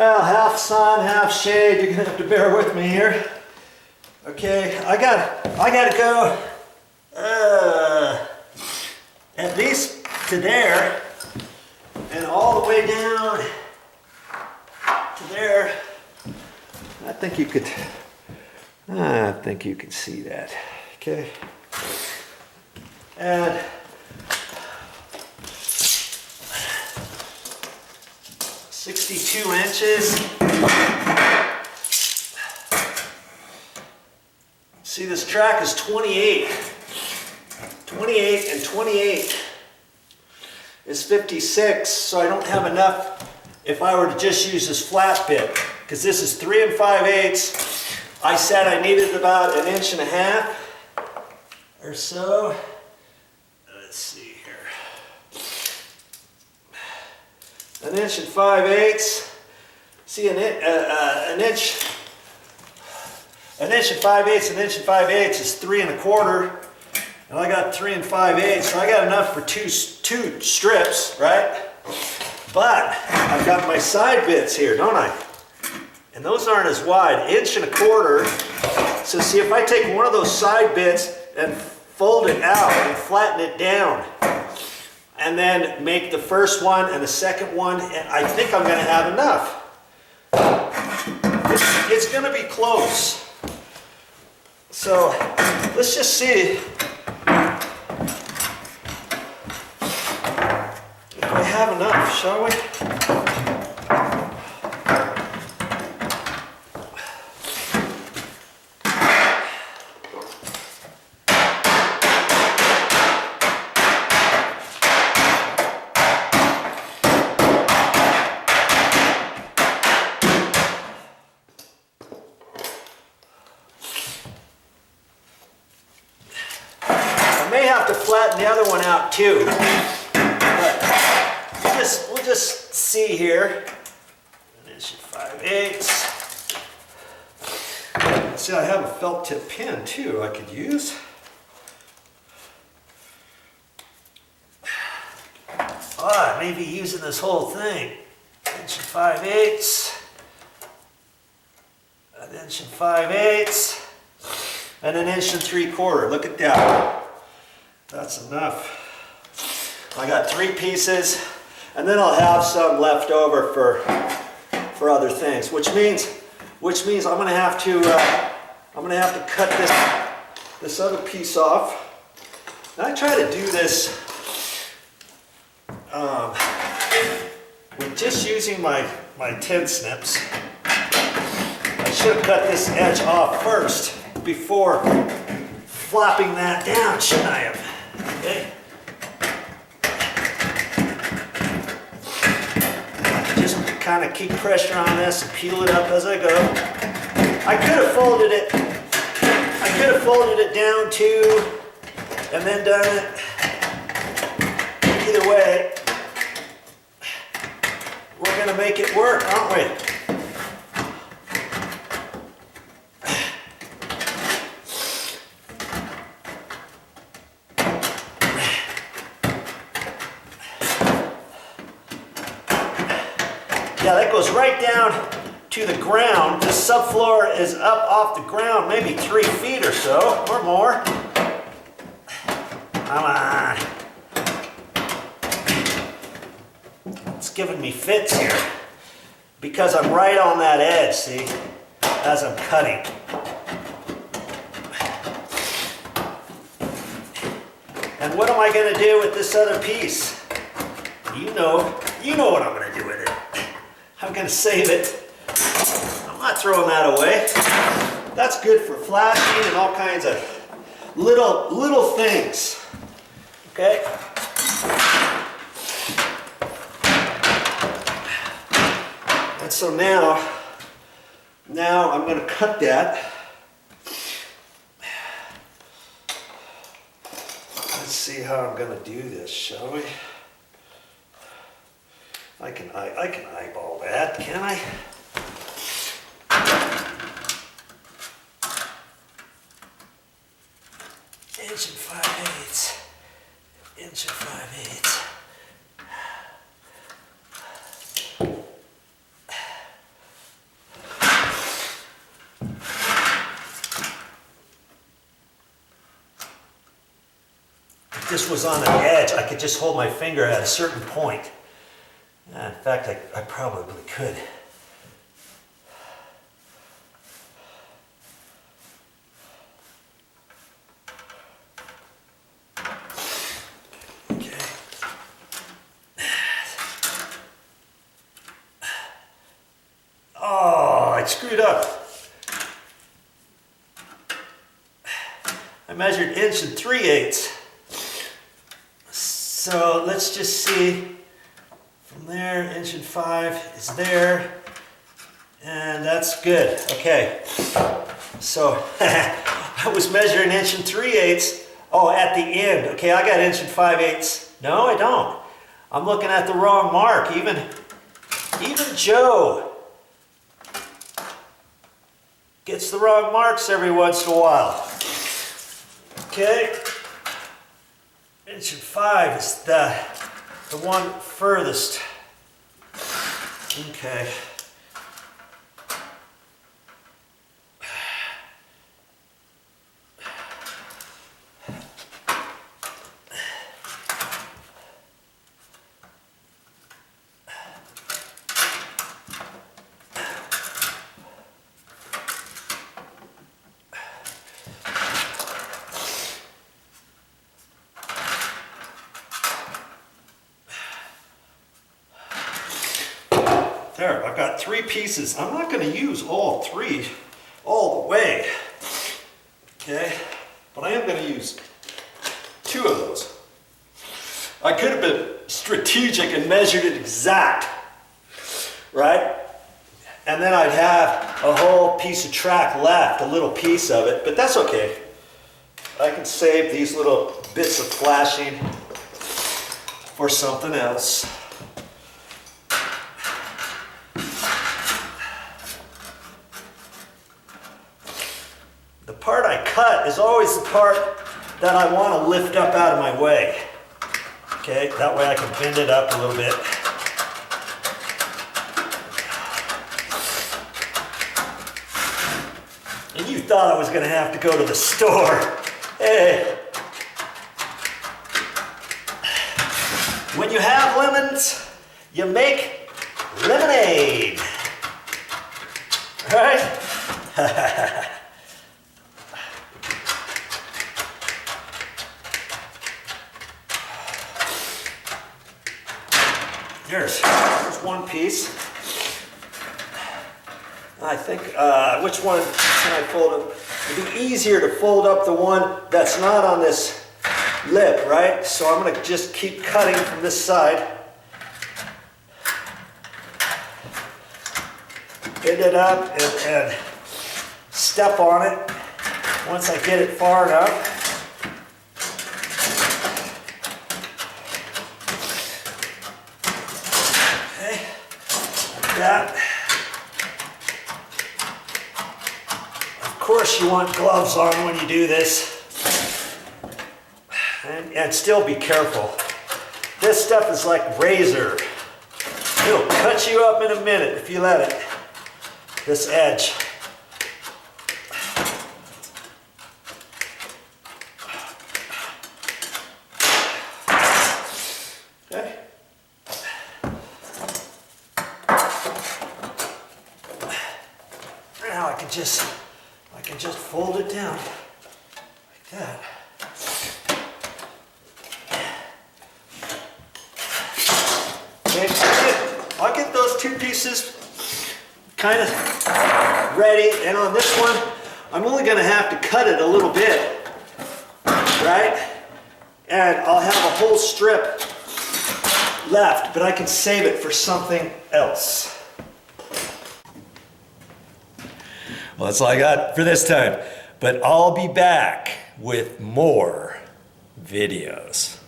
Well, half sun, half shade. You're gonna have to bear with me here. Okay, I gotta go at least to there and all the way down to there. I think you could see that. Okay, and 62 inches. See, this track is 28. 28 and 28 is 56, so I don't have enough if I were to just use this flat bit, because this is 3 5/8. I said I needed about 1.5 inches or so. Let's see here. 1 5/8. See, an inch 5/8, 1 5/8 is 3 1/4, and I got 3 5/8, so I got enough for two strips, right? But I've got my side bits here, don't I? And those aren't as wide, 1 1/4. So see, if I take one of those side bits and fold it out and flatten it down, and then make the first one and the second one, and I think I'm going to have enough. It's going to be close. So let's just see if I have enough, shall we? Flatten the other one out too, but we'll just see here. 1 5/8. See, I have a felt tip pin too I could use. Oh, I may be using this whole thing. 1 5/8. 1 5/8, and 1 3/4. Look at that. That's enough. I got 3 pieces, and then I'll have some left over for other things, which means I'm gonna have to cut this other piece off. And I try to do this with just using my 10 snips. I should have cut this edge off first before flopping that down, shouldn't I have? Okay. Just kind of keep pressure on this and peel it up as I go. I could have folded it down too, and then done it. Either way, we're gonna make it work, aren't we? Yeah, that goes right down to the ground. The subfloor is up off the ground, maybe 3 feet or so, or more. Come on. It's giving me fits here because I'm right on that edge, see, as I'm cutting. And what am I going to do with this other piece? You know what I'm going to do with it. I'm going to save it. I'm not throwing that away. That's good for flashing and all kinds of little things. Okay? And so now I'm going to cut that. Let's see how I'm going to do this, shall we? I can eyeball that, can I? Inch and 5/8. Inch and 5/8. this was on an edge, I could just hold my finger at a certain point. In fact, I probably could. Okay. Oh, I screwed up. I measured 1 3/8. So let's just see. From there, 1 5 is there. And that's good. Okay. So I was measuring 1 3/8. Oh, at the end. Okay, I got 1 5/8. No, I don't. I'm looking at the wrong mark. Even Joe gets the wrong marks every once in a while. Okay. 1 5 is the one furthest. Okay. There, I've got 3 pieces. I'm not going to use all 3 all the way, okay? But I am going to use 2 of those. I could have been strategic and measured it exact, right? And then I'd have a whole piece of track left, a little piece of it, but that's okay. I can save these little bits of flashing for something else. The part I cut is always the part that I want to lift up out of my way. Okay, that way I can bend it up a little bit. And you thought I was going to have to go to the store. Hey. When you have lemons, you make lemonade. Right? There's one piece. I think, which one can I fold up? It'd be easier to fold up the one that's not on this lip, right? So I'm going to just keep cutting from this side. Bend it up and step on it once I get it far enough. That. Of course you want gloves on when you do this, and still be careful. This stuff is like razor. It'll cut you up in a minute if you let it. This edge. Okay. Now I can just fold it down like that. Okay, I'll get those 2 pieces kind of ready, and on this one, I'm only going to have to cut it a little bit, right? And I'll have a whole strip left, but I can save it for something else. Well, that's all I got for this time, but I'll be back with more videos.